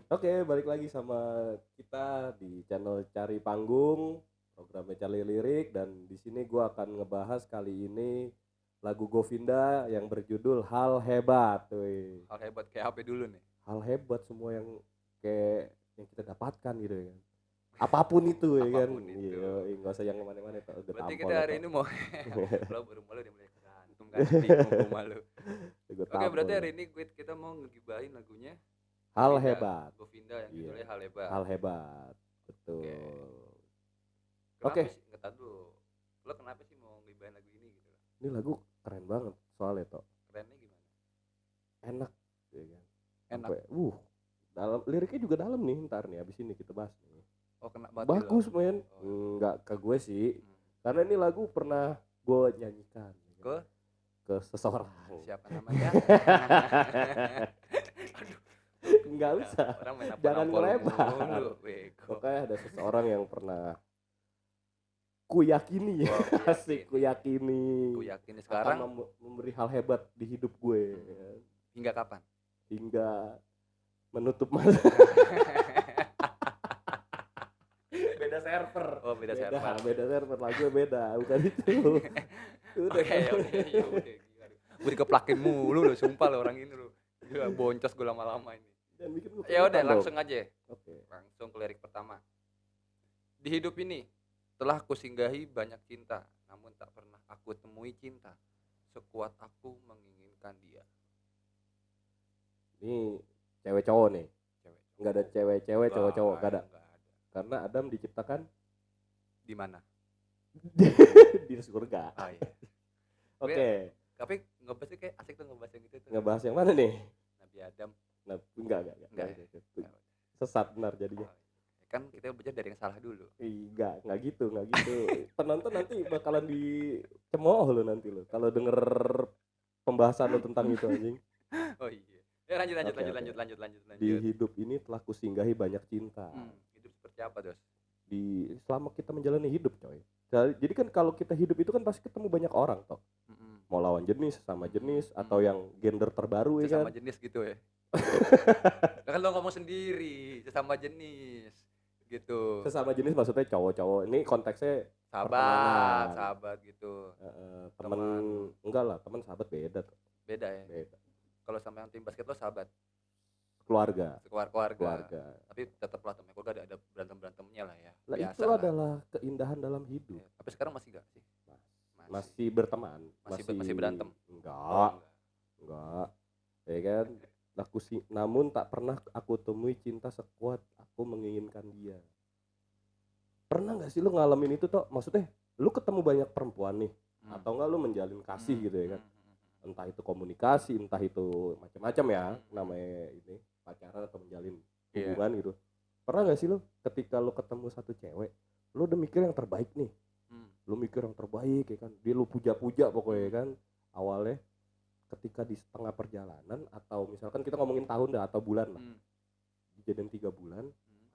Oke, balik lagi sama kita di channel Cari Panggung, programnya Cari Lirik, dan di sini gua akan ngebahas kali ini lagu Govinda yang berjudul Hal Hebat. Wih. Hal hebat kayak apa dulu nih? Hal hebat semua yang kayak yang kita dapatkan gitu ya kan. Apapun itu ya kan. Apapun itu. Iya, nggak usah yang kemana-mana tuh, udah Berarti tampol kita ya hari toh. ini mau lo baru malu dia mulai berantem kan, bingung gue malu. Gue Oke, berarti tampol. hari ini kita mau ngegibahin lagunya Hal Govinda, hebat. Govinda yang Iya. judulnya Hal Hebat. Hal hebat. Oke. Betul. Kenapa Oke, sih? Nggak tahu dulu. Lo kenapa sih mau ngegibahin lagu ini gitu? ini lagu keren banget soalnya toh. Kerennya gimana? Enak ya kan. Enak. Sampai dalam liriknya juga dalam nih, ntar nih abis ini kita bahas nih. Oh, kena banget di lo. Bagus men. Oh. Nggak ke gue sih, Hmm. karena ini lagu pernah gue nyanyikan ya kan, Ke ke seseorang. siapa namanya? Nggak usah, Orang main jangan nampol ngelebar. mulu, bego. Pokoknya ada seseorang yang pernah kuyakini, Wah, asik kuyakini Aku yakin akan sekarang memberi hal hebat di hidup gue ya kan. hingga kapan? Hingga menutup mata. Beda server. Oh, beda server. Beda server, lagunya beda, bukan itu. Udah. Oke, ya udah, ya udah. Gue dikeplakin mulu lo, sumpah lo orang ini lo. Gila, boncos gue lama-lama ini. Jangan bikin gue Ya udah, kesulitan langsung dong. aja. Oke. Langsung ke lirik pertama. Di hidup ini telah kusinggahi banyak cinta, namun tak pernah aku temui cinta sekuat aku menginginkan dia. Ini cewek cowok nih. Cewek. Enggak ada cewek-cewek, cowok-cowok, enggak ada. Enggak ada. Karena Adam diciptakan Di mana? di surga. Ah iya. Oke. Tapi ngebahasnya kayak asik tuh ngebahas yang gitu tuh. Ngebahas yang mana nih? Nabi Adam. Nah, enggak. Enggak ya? Sesat benar jadinya. Oh, kan kita belajar dari yang salah dulu. Enggak gitu. Penonton nanti bakalan dicemooh lo nanti lo kalau denger pembahasan lo tentang itu anjing. Oh iya. Ya lanjut. Oke. Di hidup ini telah kusinggahi banyak cinta. Hidup seperti apa, Dos? Selama kita menjalani hidup, coy. Jadi kan kalau kita hidup itu kan pasti ketemu banyak orang toh. Mau lawan jenis, sesama jenis, atau yang gender terbaru ya Sesama kan. jenis gitu ya. Kan lo ngomong sendiri, sesama jenis gitu. Sesama jenis maksudnya cowok-cowok. Ini konteksnya pertemanan. Sahabat gitu. Temen enggak lah, teman sahabat beda tuh. Beda ya. Beda. Kalau sama yang tim basket lo sahabat, Keluarga. keluarga. Tapi tetaplah temen keluarga ada berantem-berantemnya lah ya. Lah Biasa itu lah. adalah keindahan dalam hidup. Ya, tapi sekarang masih gak sih? Masih berteman, masih berantem. Enggak. Ya kan? Namun tak pernah aku temui cinta sekuat aku menginginkan dia. Pernah nggak sih lu ngalamin itu toh? Maksudnya lu ketemu banyak perempuan nih, atau enggak lu menjalin kasih gitu ya kan? Entah itu komunikasi, entah itu macam-macam ya, namanya ini pacaran atau menjalin hubungan gitu. Pernah nggak sih lu ketika lu ketemu satu cewek, lu udah mikir yang terbaik nih, lu mikir yang terbaik ya kan, dia lu puja-puja pokoknya kan, awalnya ketika di setengah perjalanan atau misalkan kita ngomongin tahun dah atau bulan lah, dijadiin 3 bulan,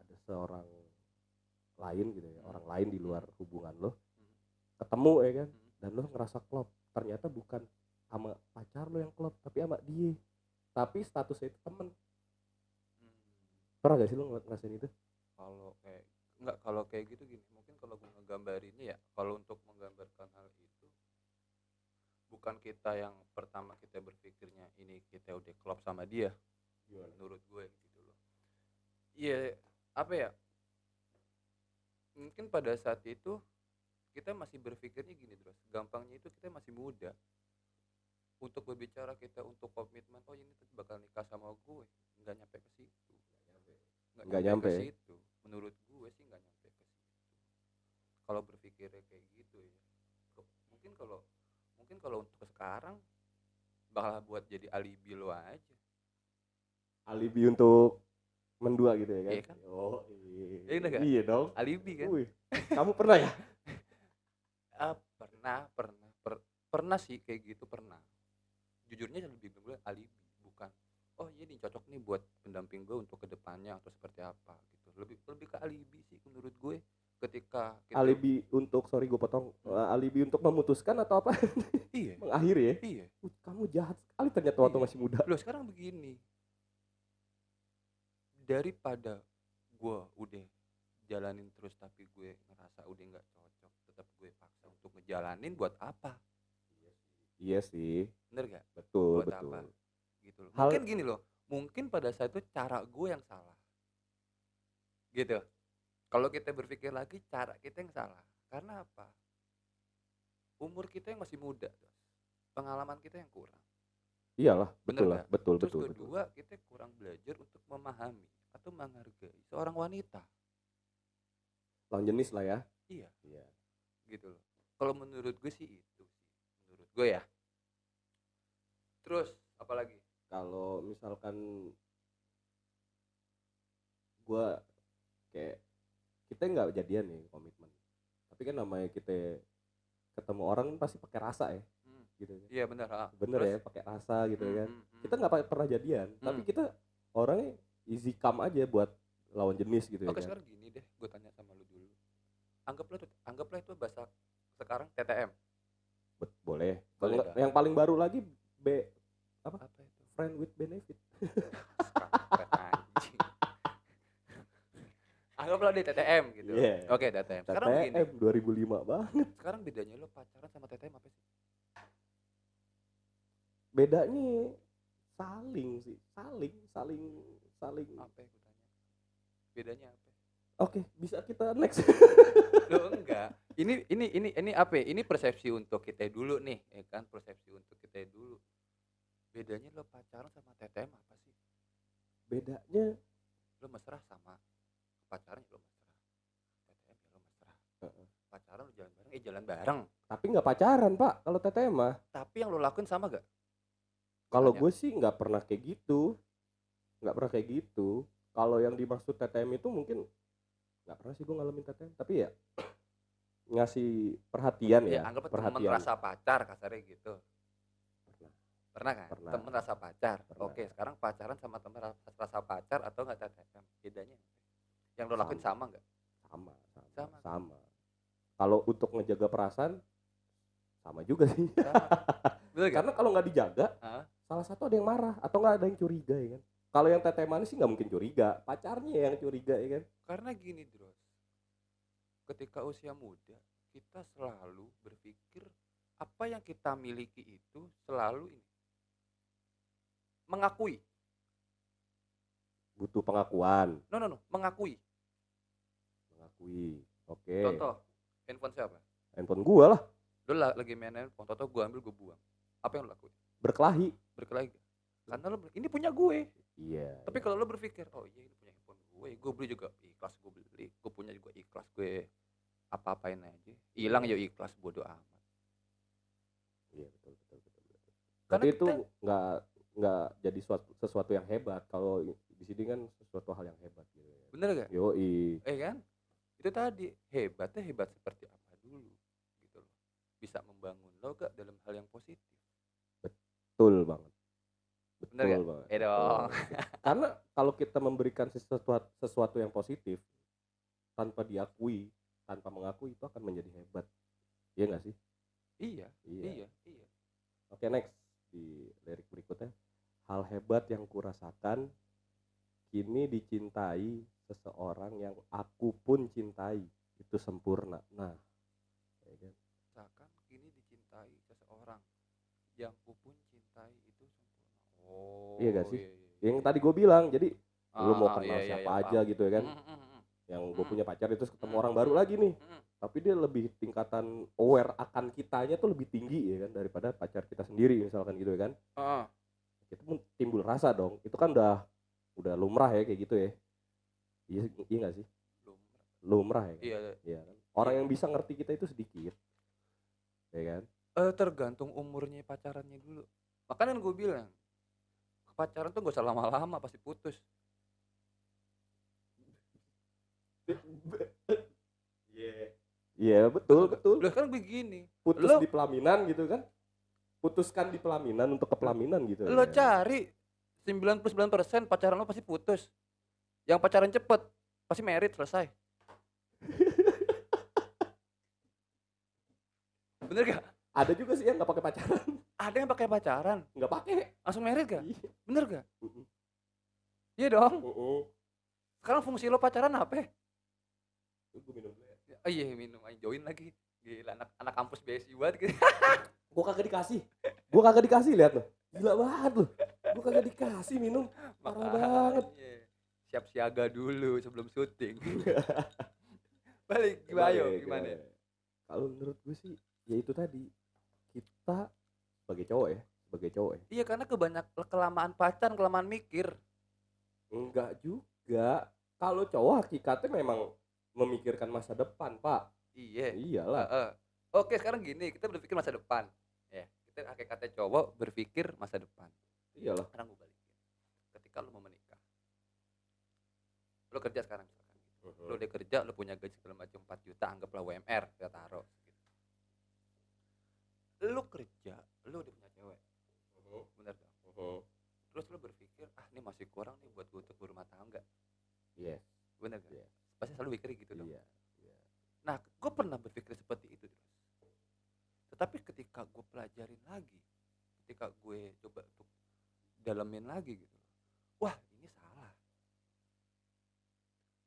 ada seorang lain gitu ya, orang lain di luar hubungan lo, ketemu ya kan, dan lo ngerasa klop, ternyata bukan sama pacar lo yang klop, tapi sama dia, tapi statusnya itu temen. Pernah gak sih lo ngerasain itu? Kalau kayak gitu gini, mungkin kalau gue ngegambarinnya ya, kalau untuk menggambarkan hal itu bukan kita yang pertama kita berpikirnya ini kita udah klop sama dia. Menurut gue gitu loh. Iya, apa ya? Mungkin pada saat itu kita masih berpikirnya gini terus, gampangnya itu kita masih muda. Untuk berbicara kita untuk komitmen, oh ini tuh bakal nikah sama gue, nggak nyampe ke situ. Nggak nyampe ke situ. Menurut gue sih nggak nyampe ke situ. Kalau berpikirnya kayak gitu ya, mungkin kalau untuk sekarang bakal buat jadi alibi lo aja. Alibi untuk mendua gitu ya kan? Iya kan? Oh iya dong. Alibi kan? Kamu pernah ya? Pernah sih kayak gitu, pernah. Jujurnya lebih gue alibi, bukan oh iya nih cocok nih buat pendamping gue untuk kedepannya atau seperti apa gitu. Lebih ke alibi sih menurut gue. Ketika kita alibi untuk, sorry gue potong, alibi untuk memutuskan atau apa? Iya. Mengakhiri ya? Iya. Kamu jahat sekali ternyata waktu masih muda. Loh sekarang begini, daripada gue udah jalanin terus tapi gue ngerasa udah nggak cocok, tetap gue paksa untuk ngejalanin, buat apa? Iya sih, Bener gak? betul Buat betul. apa gitu loh. Hal Mungkin gini loh, mungkin pada saat itu cara gue yang salah gitu. Kalau kita berpikir lagi, cara kita yang salah. Karena apa? Umur kita yang masih muda, pengalaman kita yang kurang. iyalah, Bener betul lah, gak? betul Terus betul betul. kedua, kita kurang belajar untuk memahami atau menghargai seorang wanita. Lawan jenis lah ya. Iya, Iya. gitu loh. Kalau menurut gue sih itu sih. Menurut gue ya. Terus apalagi? Kalau misalkan gua kayak kita nggak jadian nih komitmen, tapi kan namanya kita ketemu orang kan pasti pakai rasa ya, gitu kan. Iya bener. Bener Terus? ya, pakai rasa gitu kan. Kita Hmm. nggak pernah jadian, tapi kita orangnya easy come aja buat lawan jenis gitu ya Oke, kan. sekarang gini deh, gue tanya sama lu dulu. Anggaplah itu bahasa sekarang TTM. Boleh. Boleh Kalau nggak? yang paling baru lagi Apa itu? friend with benefit. Kampret anjing. Anggaplah di TTM gitu. Iya. Oke, TTM. Sekarang begini. TTM 2005 banget. Sekarang bedanya lo pacaran sama TTM apa sih? Bedanya saling sih, saling. Apa yang gue tanya? Bedanya apa? Oke, bisa kita next. Lo enggak. Ini apa? Ya? Ini persepsi untuk kita dulu nih, ya kan? Persepsi untuk kita dulu. Bedanya lo pacaran sama TTM apa sih? Bedanya Lo mesra sama pacaran ya lo mesra. TTM ya lo mesra. Pacaran lo jalan bareng, jalan bareng. tapi nggak pacaran pak kalau TTM mah. Tapi yang lo lakuin sama gak? Kalau Tanya. gue sih nggak pernah kayak gitu, Kalau yang dimaksud TTM itu mungkin nggak pernah sih gue ngalamin TTM, tapi ya ngasih perhatian ya, Anggap temen perhatian. rasa pacar kasarnya gitu. Pernah kan? Pernah. Temen rasa pacar. Pernah. Oke, sekarang pacaran sama temen rasa pacar atau enggak TTM? Bedanya apa? Yang lo lakuin sama enggak? Sama. Kalau untuk ngejaga perasaan sama juga sih. Karena kalau nggak dijaga, salah satu ada yang marah atau nggak ada yang curiga ya kan. Kalau yang TTM sih nggak mungkin curiga, pacarnya yang curiga ya kan. Karena gini Dros, ketika usia muda kita selalu berpikir apa yang kita miliki itu selalu ini mengakui. Butuh pengakuan. No, mengakui. Oke. Contoh, handphone siapa? Handphone gua lah. Lu lagi main handphone, contoh gua ambil gua buang. Apa yang lu lakuin? Berkelahi. Karena lu ini punya gue. Iya. Tapi kalau lu berpikir, oh iya ini punya handphone gue beli juga ikhlas, gue beli, gue punya juga ikhlas, gue apa-apain aja, hilang ya ikhlas, bodo amat. Iya betul. Tapi itu nggak jadi sesuatu yang hebat. Kalau di sini kan sesuatu hal yang hebat gitu ya. Bener gak? Yoi. Kan? Itu tadi hebatnya hebat seperti apa dulu gitu loh. Bisa membangun lo gak dalam hal yang positif. Betul banget. Bener gak? Banget. Dong. Karena kalau kita memberikan sesuatu yang positif tanpa diakui, tanpa mengakui, itu akan menjadi hebat. Iya nggak sih? Iya. Oke, next di lirik berikutnya. Hal hebat yang kurasakan kini dicintai seseorang yang aku pun cintai, itu sempurna. Nah, ya kan? Misalkan kini dicintai seseorang yang aku pun cintai itu sempurna. Oh, iya gak sih? Iya. Yang tadi gue bilang, jadi lu mau kenal iya, siapa aja gitu ya kan? Yang gue punya pacar itu ketemu orang baru lagi nih, tapi dia lebih tingkatan aware akan kitanya tuh lebih tinggi ya kan daripada pacar kita sendiri misalkan gitu ya kan? Kita pun timbul rasa dong. Itu kan udah lumrah ya kayak gitu ya. Iya nggak sih? Lumrah ya kan? Iya kan? Orang yang bisa ngerti kita itu sedikit, ya kan? Tergantung umurnya pacarannya dulu. Makanya gue bilang pacaran tuh gak usah lama-lama, pasti putus. Iya betul. Lah kan begini, putus di pelaminan gitu kan? Putuskan di pelaminan untuk ke pelaminan gitu. Lo cari 99% pacaran lo pasti putus. Yang pacaran cepet pasti married, selesai. Bener gak? Ada juga sih yang nggak pakai pacaran. Ada yang pakai pacaran, Nggak pakai. langsung married gak? Iya. Bener gak? Iya dong. Sekarang fungsi lo pacaran apa? Gue minum dulu ya. Oh iya minum, ayo join lagi. Gila anak kampus BSI banget gitu. Gue kagak dikasih lihat lo, gila banget lo. Gue kagak dikasih minum, parah banget. Makanya siap siaga dulu sebelum syuting. Balik Coba gimana? Kalau menurut gue sih ya itu tadi, kita sebagai cowok ya. Iya karena kelamaan pacaran, kelamaan mikir. Enggak juga. Kalau cowok hakikatnya memang memikirkan masa depan, Pak. Iya. Iyalah. Oke sekarang gini, kita berpikir masa depan. Ya, kita hakikatnya cowok berpikir masa depan. Iyalah. Sekarang gue balikin. Ketika lu mau menikah, lu kerja sekarang misalkan. Lu udah kerja, lu punya gaji segala macam 4 juta, anggaplah UMR, kita taruh gitu. Lu kerja, lu udah punya cewek. Bener dong? Terus lu berpikir, ini masih kurang nih buat gue untuk berumah tangga. Yes. Bener kan? Yes. Pasti selalu mikir gitu dong. Iya. Nah, gue pernah berpikir seperti itu. Tetapi ketika gue pelajarin lagi, ketika gue coba untuk dalemin lagi gitu, wah ini salah.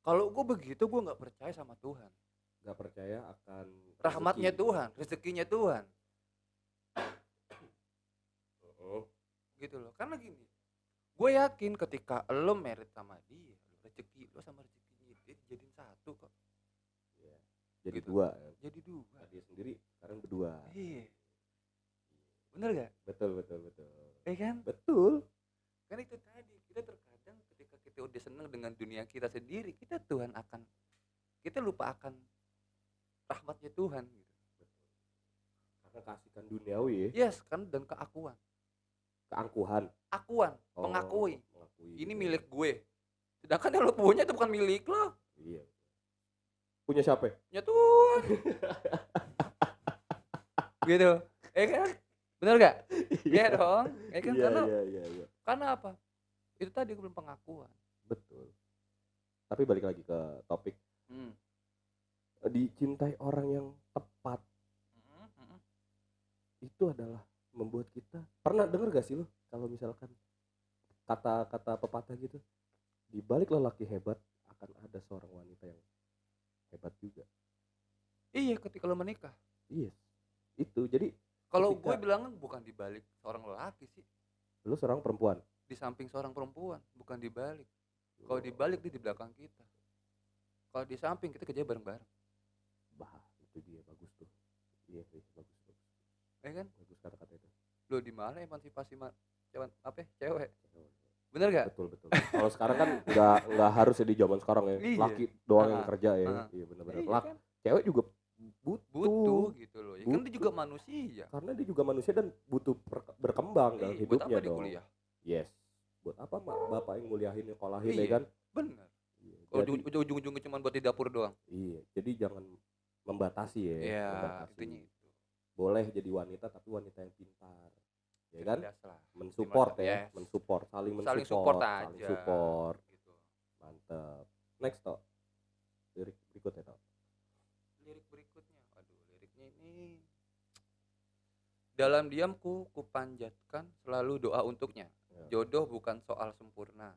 Kalau gue begitu, gue nggak percaya sama Tuhan. Nggak percaya akan Rahmatnya Tuhan, rezekinya Tuhan. Gitu loh. Karena gini, gue yakin ketika lo married sama dia, rezeki lo sama rezekinya dia dijadiin satu kok. Yeah. Jadi Gitu. dua. Jadi dua. Dia sendiri sekarang berdua. Iya. Bener gak? Betul. Kan? Betul. Kan itu tadi, kita terkadang ketika kita udah seneng dengan dunia kita sendiri, kita lupa akan rahmatnya Tuhan gitu. Karena kasihkan duniawi ya. Yes, kan dan keakuan. Keangkuhan. Mengakui. Ini gitu. milik gue. Sedangkan yang lo punya itu bukan milik lo. Iya. Punya siapa? Punya Tuhan. Gitu. Kan? Bener gak? Iya dong. Kan Iya. Karena apa? Itu tadi belum pengakuan. Betul. Tapi balik lagi ke topik. Dicintai orang yang tepat. Itu adalah membuat kita, pernah denger gak sih lo kalau misalkan kata-kata pepatah gitu, di balik lelaki hebat akan ada seorang wanita yang hebat juga. Iya, ketika lo menikah. Iya. Itu jadi kalau gue bilang bukan di balik seorang lelaki sih. Lo seorang perempuan. Di samping seorang perempuan, bukan di balik. Kalau di balik dia di belakang kita. Kalau di samping kita kerja bareng-bareng. Itu dia bagus tuh. Iya, bagus. Kan? Bagus kata-kata itu. Lo di mana emansipasi cewek? Bener gak? Betul. Kalau sekarang kan nggak harus ya di zaman sekarang ya. Iya. Laki doang yang kerja ya. Iya benar-benar. Kan? Cewek juga butuh gitu loh. Ya kan dia juga manusia. Karena dia juga manusia dan butuh berkembang dalam hidupnya. Buat apa dong. Kuliah? Yes. Buat apa bapak yang nguliahin, nyekolahin ya kan? Bener. Kalau ujung-ujungnya cuma buat di dapur doang. Iya. Jadi jangan membatasi ya. Iya. Membatasi. Intinya itu. Boleh jadi wanita tapi wanita yang pintar. Ya kan? Mensupport ya. Mensupport. Saling support aja. Saling support. Gitu. Mantap. Next toh. Lirik berikutnya toh. Lirik berikutnya. Aduh, liriknya ini. Dalam diamku kupanjatkan selalu doa untuknya. Jodoh bukan soal sempurna,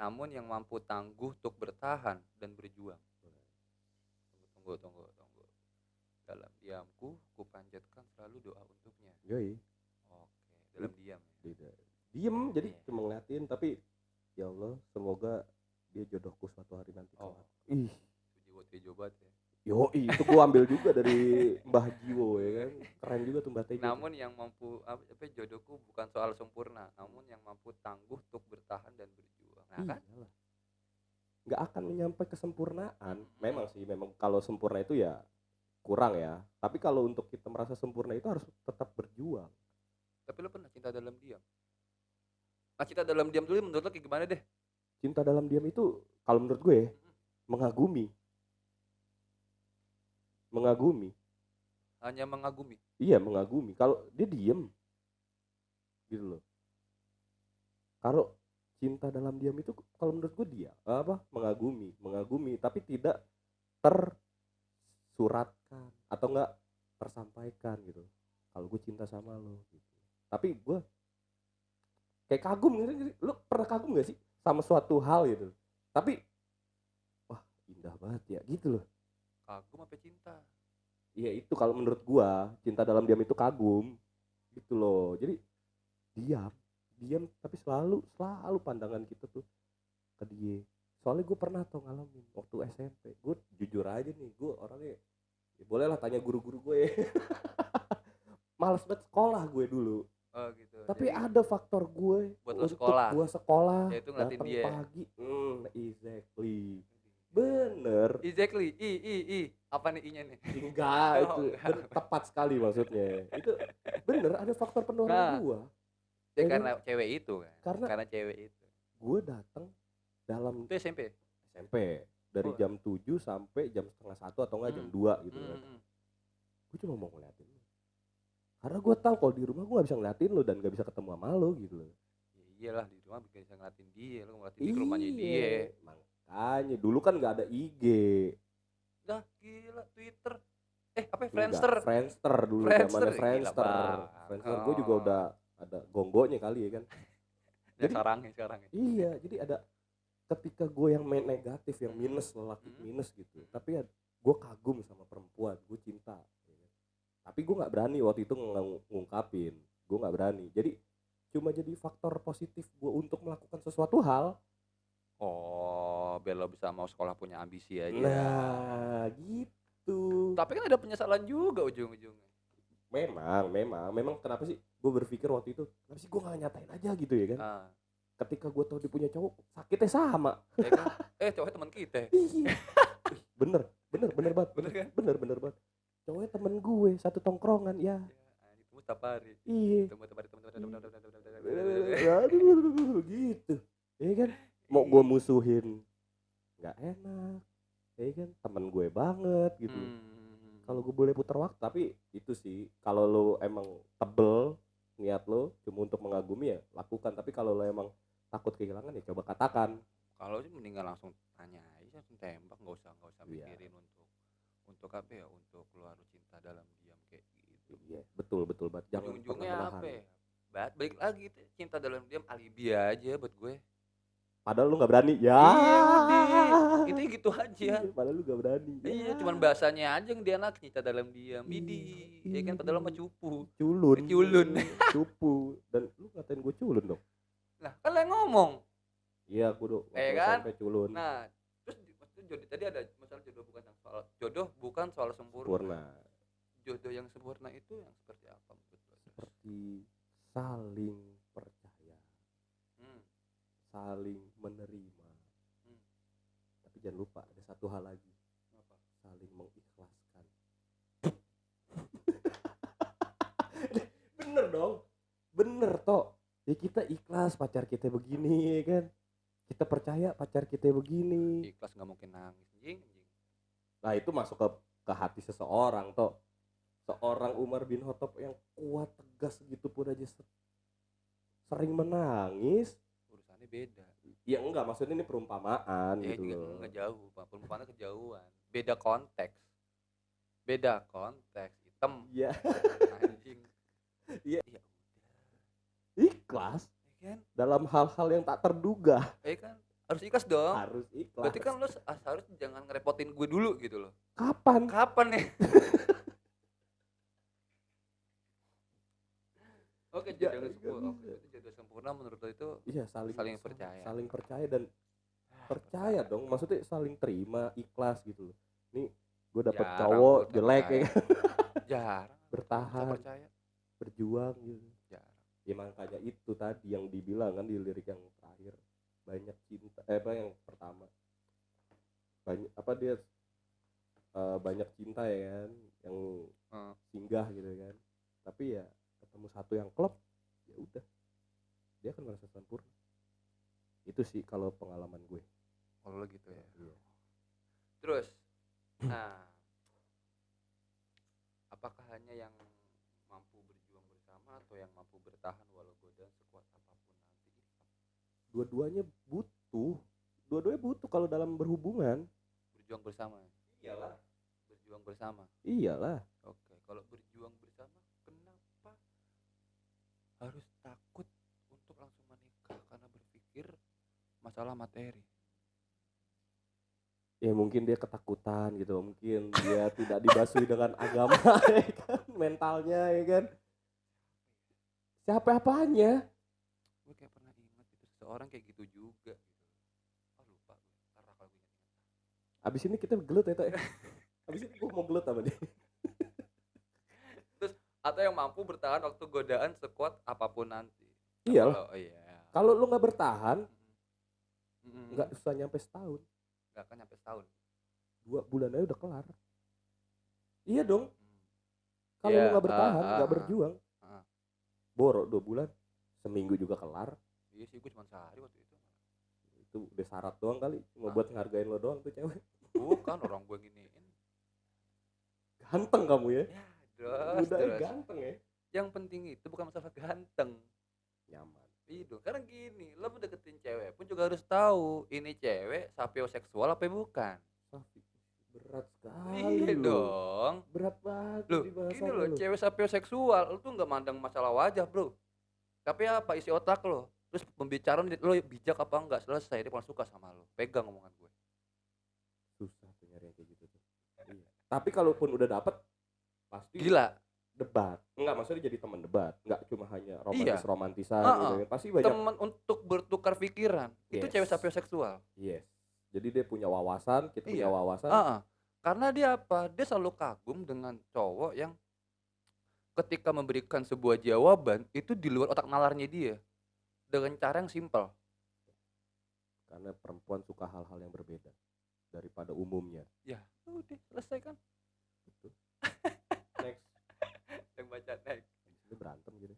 namun yang mampu tangguh untuk bertahan dan berjuang. Tunggu. Dalam diamku kupanjatkan selalu doa untuknya. Yoi. Oke, dalam diam ya. Diem jadi cuma ngeliatin, tapi ya Allah semoga dia jodohku suatu hari nanti. Ih, Tejo banget ya. Yoi, itu gua ambil juga dari Mbah Jiwo ya kan. Keren juga tuh Mbah Tejo. Namun yang mampu jodohku bukan soal sempurna, namun yang mampu tangguh untuk bertahan dan berjuang. Nah kan? Nggak akan menyampai kesempurnaan. Memang kalau sempurna itu ya kurang ya. Tapi kalau untuk kita merasa sempurna itu harus tetap berjuang. Tapi lo pernah cinta dalam diam? Cinta dalam diam dulu menurut lo kayak gimana deh? Cinta dalam diam itu kalau menurut gue mengagumi. Hanya mengagumi? Iya, mengagumi. Kalau dia diem gitu loh. Kalau cinta dalam diam itu kalau menurut gue dia mengagumi tapi tidak tersuratkan atau enggak tersampaikan gitu. Kalau gue cinta sama lo gitu. Tapi gue kayak kagum gitu. Lo pernah kagum gak sih sama suatu hal gitu? Tapi indah banget ya gitu loh. Kagum apa cinta? Iya itu kalau menurut gua cinta dalam diam itu kagum gitu loh. Jadi diam, diam tapi selalu selalu pandangan kita tuh ke dia. Soalnya gue pernah tuh ngalamin waktu SMP. Gue jujur aja nih, gue orangnya ya boleh lah tanya guru-guru gue ya. Males banget sekolah gue dulu. Oh gitu. Tapi Jadi ada faktor gue buat lo untuk sekolah, gue sekolah yaitu ngeliatin datang dia. pagi. Exactly. Bener. Exactly. I. Apa nih I-nya nih? Enggak, Oh, itu enggak. tepat sekali maksudnya. Itu bener ada faktor pendorong Nah, gue. ya Ya kan? karena cewek itu kan. Karena Karena cewek itu. gue datang dalam Itu SMP. SMP dari Oh. jam 7 sampai jam setengah 1 atau enggak jam 2 gitu kan. Gue cuma mau ngeliatin lo. Karena gue tahu kalau di rumah gue gak bisa ngeliatin lo dan gak bisa ketemu sama lo gitu loh. Ya iyalah di rumah bisa ngeliatin dia, lo ngeliatin dia ke rumahnya dia. Makanya dulu kan gak ada IG. Dah gila Twitter. Apa ya? Enggak, Friendster dulu zamannya Gila Friendster. banget. Friendster gue juga udah ada gonggonya kali ya kan. Ya Jadi- sekarang ya. Iya, jadi ada ketika gue yang main negatif, yang minus, lelaki minus gitu. Tapi ya gue kagum sama perempuan, gue cinta. Ya kan? Tapi gue nggak berani waktu itu ngungkapin, gue nggak berani. Jadi cuma jadi faktor positif gue untuk melakukan sesuatu hal. Oh, biar lo bisa mau sekolah punya ambisi aja. Nah, gitu. Tapi kan ada penyesalan juga ujung-ujungnya. Memang kenapa sih gue berpikir waktu itu, kenapa sih gue nggak nyatain aja gitu ya kan? Ah, Ketika gue tahu dia punya cowok, sakitnya sama. ya kan? Cowoknya teman kita. Iya. Bener banget. Bener kan? Bener banget. Cowoknya temen gue, satu tongkrongan ya. Itu Mustafari. Iya. Teman-teman. Aduh, gitu. Ya kan? Mau gue musuhin, nggak enak. Ya kan? Temen gue banget gitu. Kalau gue boleh putar waktu, tapi itu sih. Kalau lo emang tebel niat lo cuma untuk mengagumi ya lakukan. Tapi kalau lo emang takut kehilangan ya coba katakan. Kalau sih mendingan langsung tanya aja, langsung tembak, nggak usah Iya. mikirin untuk apa ya, untuk lo harus cinta dalam diam kayak gitu. Iya, betul banget. Jangan Ujung-ujungnya pernah apa menahan. ya? Balik lagi tuh, cinta dalam diam alibi aja buat gue. Padahal lu nggak berani. Ya. Iya udah, itu gitu aja. Iya, padahal lu nggak berani. Iya, Ya. cuman bahasanya aja yang dia anak cinta dalam diam. Iya, Idi, ya kan padahal mah cupu. Culun. Culun. Cupu. Dan lu ngatain gue culun dong. Nah, kan lo yang ngomong. Iya, aku udah Kan? sampai culun. Nah, terus maksudnya jodoh tadi ada masalah jodoh bukan soal sempurna. Sempurna. Jodoh yang sempurna itu yang seperti apa menurut lo? Seperti saling percaya, Hmm. saling menerima. Tapi jangan lupa ada satu hal lagi. Apa? Saling mengikhlaskan. Bener dong. Bener toh. Ya kita ikhlas pacar kita begini ya kan. Kita percaya pacar kita begini. Ikhlas nggak mungkin nangis, anjing. Nah itu masuk ke hati seseorang toh. Seorang Umar bin Khattab yang kuat tegas gitu pun aja sering menangis. Urusannya beda. Ya enggak, maksudnya ini perumpamaan Ya gitu juga loh. nggak jauh, Pak. Perumpamannya kejauhan. Beda konteks. Beda konteks. Hitam. Iya. Anjing. Iya. Ya udah. Ikhlas Ya kan? dalam hal-hal yang tak terduga. Ya kan? Harus ikhlas dong. Harus ikhlas. Berarti kan lo harus jangan ngerepotin gue dulu gitu loh. Kapan? Kapan nih? Oke, jodoh yang sempurna. Oke, jodoh sempurna menurut lo itu Iya, saling percaya. Saling percaya dan percaya dong, maksudnya saling terima, ikhlas gitu loh. Nih gue dapet Jarang cowok gua jelek ya percaya. kan? Jarang. Bertahan, Bisa percaya. berjuang gitu. Jarang. Ya makanya itu tadi yang dibilang kan di lirik yang terakhir, banyak cinta apa yang pertama banyak apa dia banyak cinta ya kan yang singgah gitu kan, tapi ya ketemu satu yang klop ya udah dia akan merasa sempurna. Itu sih kalau pengalaman gue. Kalau lo gitu ya. Iya. Terus nah, apakah hanya yang mampu berjuang bersama atau yang mampu bertahan walau godaan sekuat apapun nanti? Dua-duanya butuh kalau dalam berhubungan. Berjuang bersama. Iyalah. Berjuang bersama. Iyalah. Oke, kalau berjuang bersama kenapa harus takut untuk langsung menikah karena berpikir masalah materi? Ya mungkin dia ketakutan gitu, mungkin dia tidak dibasui dengan agama ya kan, mentalnya ya kan. Siapa apanya? Gue kayak pernah ingat itu seseorang kayak gitu juga gitu. Ah lupa gue. Ntar kalau gue ingat. Abis ini kita gelut ya, Tok ya. Abis ini gue mau gelut sama dia. Terus atau yang mampu bertahan waktu godaan sekuat apapun nanti. Nah, Iyalah, kalau iya. kalau lu nggak bertahan, nggak Mm-mm. usah nyampe setahun. Nggak akan nyampe setahun. 2 bulan aja udah kelar. Iya dong, kalau lu Iya, nggak bertahan, nggak berjuang, ah. borok 2 bulan, seminggu juga kelar. Iya sih gue cuma sehari waktu itu. Itu udah syarat doang kali, cuma Ah. buat ngehargain lo doang tuh cewek. Bukan orang gue giniin. Ganteng kamu ya, Ya, terus udah terus. ganteng ya. Yang penting itu bukan masalah ganteng. Nyaman. Itu karena gini, lo mau deketin cewek pun juga harus tahu ini cewek sapioseksual apa bukan. Safi, berat Iya sekali lo. dong. Berat banget Loh, di gini bahasanya loh, lo. cewek sapioseksual lo tuh nggak mandang masalah wajah, bro. Tapi apa isi otak lo? Terus pembicaraan lo bijak apa enggak, selesai dia paling suka sama lo. Pegang omongan gue. Susah tuh nyari yang kayak gitu tuh. Iya. Tapi kalaupun udah dapet, pasti Gila. debat. Enggak, maksudnya jadi teman debat. Enggak cuma hanya Iya. romantisan gitu ya. Pasti banyak. Teman untuk bertukar pikiran. Itu Yes. cewek sapioseksual. Yes. Jadi dia punya wawasan, kita punya Iya. wawasan. Karena dia apa? Dia selalu kagum dengan cowok yang ketika memberikan sebuah jawaban itu di luar otak nalarnya dia dengan cara yang simpel. Karena perempuan suka hal-hal yang berbeda daripada umumnya. Ya, udah selesai kan? Betul. Next. Yang baca next. Ini berantem gitu.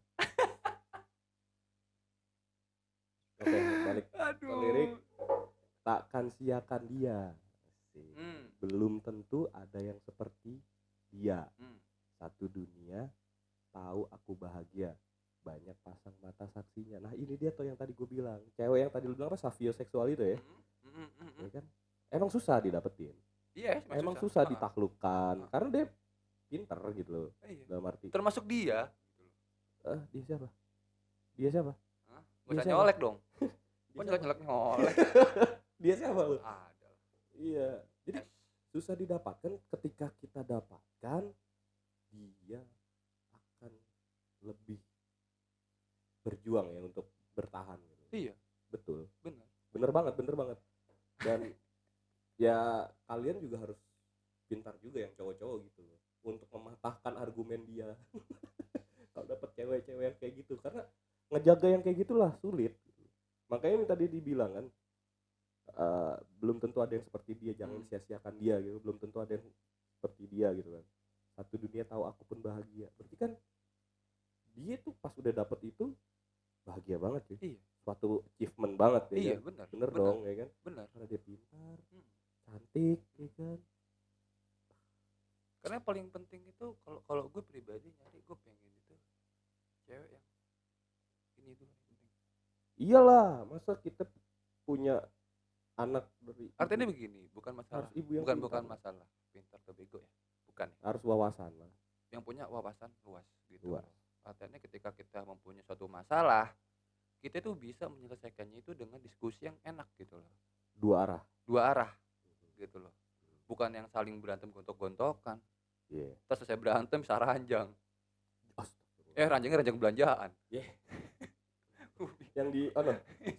Oke, balik ke lirik. Takkan siakan dia. Asik. Belum tentu ada yang seperti dia. Satu dunia tahu aku bahagia. Banyak pasang mata saksinya. Nah ini dia tuh yang tadi gue bilang. Cewek yang tadi lu bilang apa? Savioseksual itu ya. Ya kan? Emang susah didapetin. Iya, emang susah ditaklukkan. Karena dia pinter gitu loh. Dalam arti. Termasuk dia. Dia siapa? Dia siapa? Gak usah nyolek dong. Kok nyolek-nyolek? Dia siapa lu? Ada. Iya. Jadi susah didapatkan. Ketika kita dapatkan, dia akan lebih berjuang ya untuk bertahan gitu. Iya. Betul. Bener banget. Dan ya kalian juga harus pintar juga yang cowok-cowok gitu loh untuk mematahkan argumen dia. Kalau dapet cewek-cewek yang kayak gitu, karena ngejaga yang kayak gitulah sulit. Makanya ini tadi dibilang kan, belum tentu ada yang seperti dia, jangan sia-siakan dia gitu. Belum tentu ada yang seperti dia gitu kan. Satu dunia tahu aku pun bahagia. Berarti kan dia tuh pas udah dapet itu bahagia banget ya. Iya. Suatu achievement banget ya. Iya, kan? Bener dong ya kan. Bener. Karena dia pintar, cantik ya kan. Karena yang paling penting itu kalau gue pribadi nyari, gue pengen itu cewek yang ini tuh penting. Iyalah, masa kita punya anak dari artinya begini, bukan masalah ibu yang bukan masalah pintar atau bego ya, bukan. Harus wawasan lah. Yang punya wawasan luas gitu. Luas. Artinya ketika kita mempunyai suatu masalah, kita tuh bisa menyelesaikannya itu dengan diskusi yang enak gitu loh. Dua arah gitu loh. Bukan yang saling berantem gontok-gontokan. Iya. Terus selesai berantem bisa ranjang. Astagfirullah. Ranjangnya ranjang belanjaan. Yeah. Yang di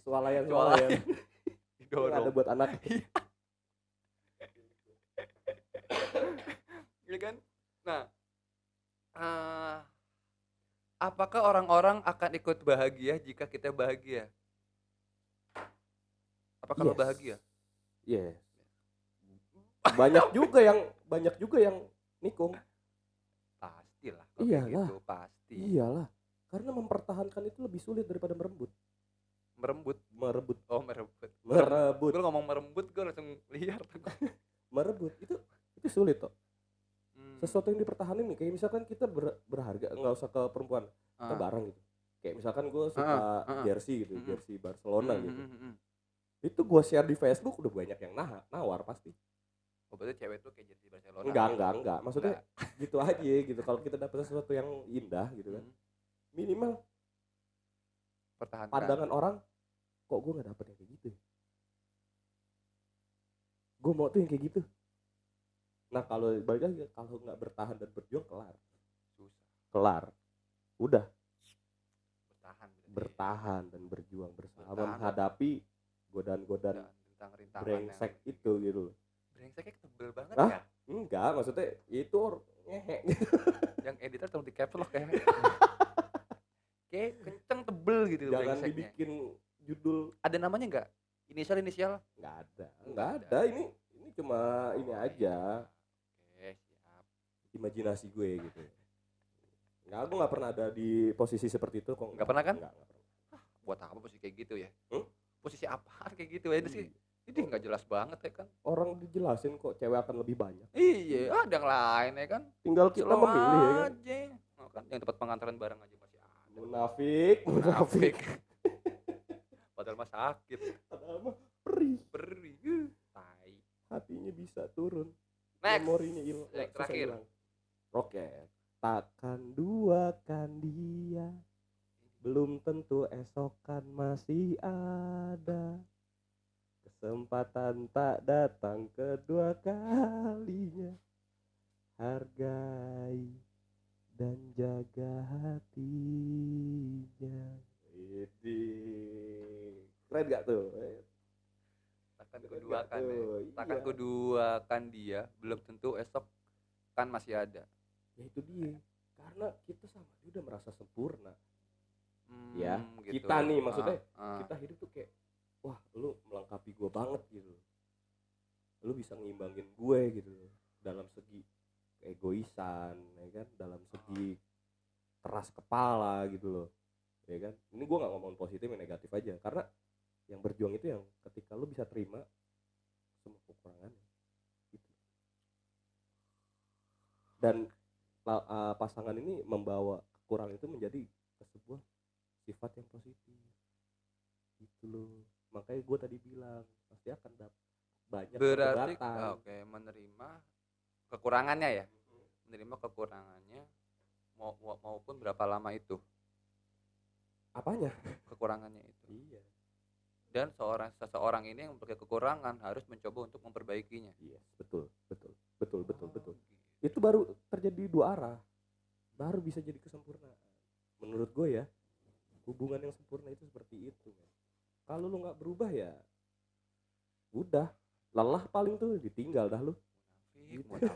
swalayan Didorong. ada buat anak. Iya kan? Nah, apakah orang-orang akan ikut bahagia jika kita bahagia? Apakah lo bahagia? Iya. Banyak juga yang nikung. Pastilah. Iyalah. Gitu, pasti. Iyalah. Karena mempertahankan itu lebih sulit daripada merebut. Merebut. Oh, merebut. Gue ngomong merebut, gue langsung liar. Merebut itu sulit toh. Sesuatu yang dipertahanin nih, kayak misalkan kita berharga, nggak usah ke perempuan, ke barang gitu. Kayak misalkan gue suka jersey gitu, jersey Barcelona gitu. Itu gue share di Facebook udah banyak yang nawar pasti. Oh, berarti cewek tuh kayak jersey Barcelona? Enggak. Maksudnya gitu aja gitu. Kalau kita dapat sesuatu yang indah gitu kan, minimal pandangan orang, kok gue nggak dapet yang kayak gitu. Gue mau tuh yang kayak gitu. Nah kalau balik lagi, kalau nggak bertahan dan berjuang kelar, Susah. kelar, udah. Bertahan berarti. Bertahan dan berjuang bersama Bertahan menghadapi godaan-godaan dan rintangan-rintangan brengsek yang itu gitu loh. brengseknya tebel banget Hah? ya. Enggak, maksudnya itu ngehe. Yang editor tolong di caps lock ya. Kayak kenceng tebel gitu Jangan brengseknya. dibikin judul. Ada namanya nggak? Inisial? Nggak ada, Nggak nggak ada. ada. Ini cuma ini Oh, aja, iya. Oke, siap. imajinasi gue gitu. Nggak, gue nggak pernah ada di posisi seperti itu kok. Nggak pernah kan? Nggak pernah. Buat apa posisi kayak gitu ya? Hmm? Posisi apaan kayak gitu ya sih? Ini nggak jelas banget ya kan? Orang dijelasin kok cewek akan lebih banyak. Iya, ada yang lain ya kan? Tinggal kita Slow memilih ya kan. aja. Oh, kan yang tempat pengantaran bareng aja masih ada. Munafik, munafik. Padahal mah sakit. Padahal mah perih. Perih. Tai. Hatinya bisa turun. Next. Memorinya hilang. Yang terakhir. Roket. Takkan duakan dia. Belum tentu esokan masih ada. Kesempatan tak datang kedua kalinya. Hargai dan jaga hatinya. Ini keren gak tuh? Takkan Keren kuduakan gak ya. tuh? Takkan Iya. kuduakan dia, belum tentu esok kan masih ada. Ya itu dia, karena kita sama dia udah merasa sempurna. Ya, Gitu. kita nih maksudnya Ah. kita hidup tuh kayak, wah lu melengkapi gue banget gitu, lu bisa ngimbangin gue gitu dalam segi keegoisan, ya kan, dalam segi keras kepala gitu loh, ya kan. Ini gue nggak ngomong positif dan negatif aja, karena yang berjuang itu yang ketika lu bisa terima semua kekurangannya gitu. Dan pasangan ini membawa kekurangan itu menjadi sebuah sifat yang positif gitu loh. Makanya gue tadi bilang pasti akan banyak Berarti perdebatan. oke, menerima kekurangannya ya. Menerima kekurangannya maupun berapa lama itu Apanya? kekurangannya itu. Iya. Dan seseorang ini yang memiliki kekurangan harus mencoba untuk memperbaikinya. Iya, betul. Gitu. Itu baru terjadi dua arah. Baru bisa jadi kesempurnaan. Menurut gue ya, hubungan yang sempurna itu seperti itu. Kalau lu nggak berubah ya udah, lelah paling tuh ditinggal dah lu. Munafik.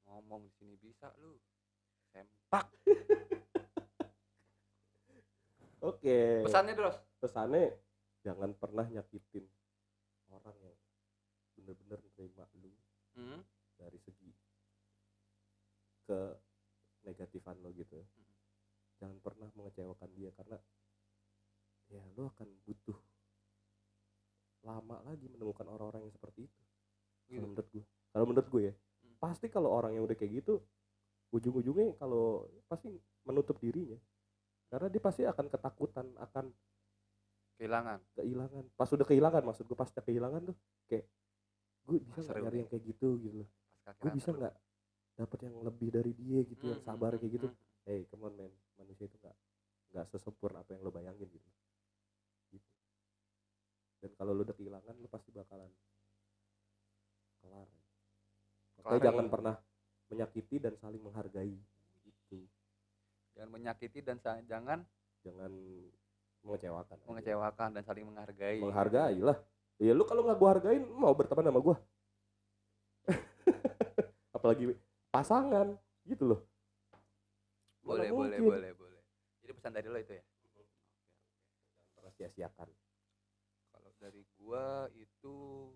Ngomong di sini bisa lu. Sempak. Oke. Pesannya terus. Pesannya jangan pernah nyakitin orang yang bener-bener nerima lu dari segi ke negatifan lo gitu. Jangan pernah mengecewakan dia, karena ya lo akan butuh lama lagi menemukan orang-orang yang seperti itu. Kalau menurut gue ya, pasti kalau orang yang udah kayak gitu ujung-ujungnya kalau pasti menutup dirinya, karena dia pasti akan ketakutan akan kehilangan. Pas udah kehilangan, maksud gue pas udah kehilangan tuh kayak gue bisa nggak nyari yang kayak gitu loh. Gue bisa nggak dapat yang lebih dari dia gitu, yang sabar kayak gitu. Hey, come on man, manusia itu nggak sesempurna apa yang lo bayangin gitu. Dan kalau lo udah kehilangan, lo pasti bakalan kelar. Makanya jangan pernah menyakiti dan saling menghargai gitu. Jangan menyakiti dan jangan mengecewakan dan saling menghargai. Menghargai lah. Ya lu kalau nggak gua hargain mau berteman sama gua. Apalagi pasangan gitu loh. Boleh. Jadi pesan dari lo itu ya. Jangan pernah sia-siakan. Kalau dari gua itu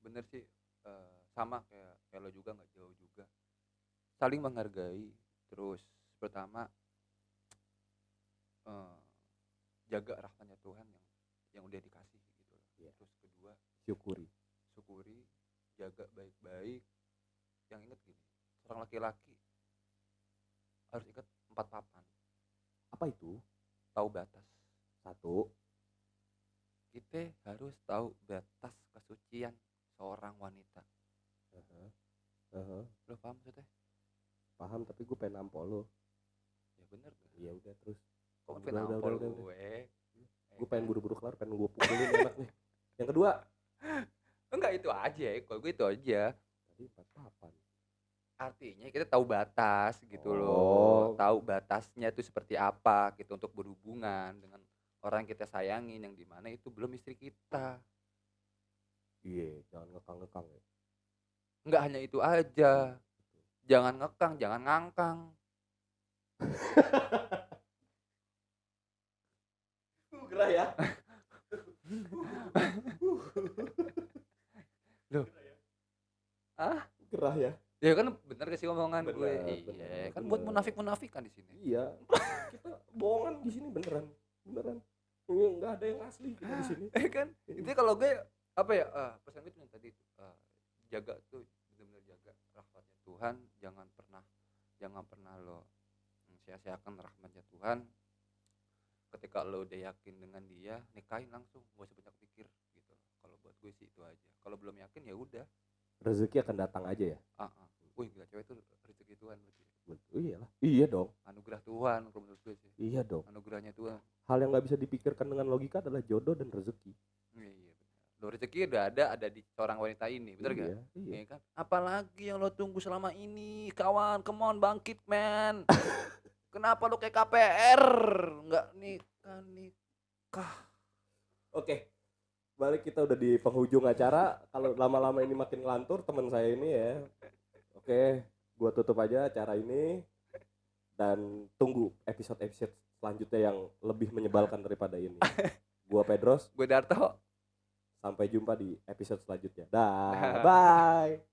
bener sih, sama kayak lo juga, nggak jauh juga. Saling menghargai. Terus pertama jaga rahmatnya Tuhan yang udah dikasih gitu loh. Yeah. Terus kedua syukuri, jaga baik-baik. Yang inget gini, seorang laki-laki harus ingat 4 papan. Apa itu? Tahu batas. 1, kita harus tahu batas kesucian seorang wanita. Lo paham maksudnya? Paham, tapi gue pengen nampol lo. Ya bener gak? Iya udah terus. Kok pengen nampol gue? Gue pengen buru-buru kelar, pengen gue pukulin enak nih. Yang kedua? Enggak itu aja, kalau gue itu aja. Tadi 48. Artinya kita tahu batas gitu loh, Oh. tahu batasnya itu seperti apa gitu untuk berhubungan dengan orang yang kita sayangin yang di mana itu belum istri kita. Iya, jangan ngekang-ngekang ya. Enggak hanya itu aja, jangan ngekang, jangan ngangkang. Gerah ya. Loh, ah? Gerah ya. Ya kan bener gak sih omongan gue? Bener, Iya, bener, kan buat bener. munafik-munafikan di sini. Iya. Kita bohongan di sini beneran. Beneran. Ini enggak ada yang asli kita di sini. Kan itu kalau gue apa ya? Pesan gue tuh yang tadi itu jaga tuh benar-benar jaga rahmatnya Tuhan, jangan pernah lo sia-siakan rahmatnya Tuhan. Ketika lo udah yakin dengan dia, nikahin langsung, gak usah banyak pikir gitu. Kalau buat gue sih itu aja. Kalau belum yakin ya udah. Rezeki akan datang aja ya. Wih, gila, cewek itu rezeki Tuhan berarti. Iyalah. Iya dong. Anugerah Tuhan kalau menurut gue sih. Iya dong. Anugerahnya Tuhan. Hal yang nggak bisa dipikirkan dengan logika adalah jodoh dan rezeki. Iya benar. Lo rezeki udah ada di seorang wanita ini, bener gak? Iya. Iya kan? Apalagi yang lo tunggu selama ini, kawan, come on bangkit man. Kenapa lo kayak KPR? Nggak nikah. Oke. Balik, kita udah di penghujung acara. Kalau lama-lama ini makin ngelantur teman saya ini ya. Oke, gua tutup aja acara ini dan tunggu episode-episode selanjutnya yang lebih menyebalkan daripada ini. Gua Pedros. Gue Darto. Sampai jumpa di episode selanjutnya. Dah, bye.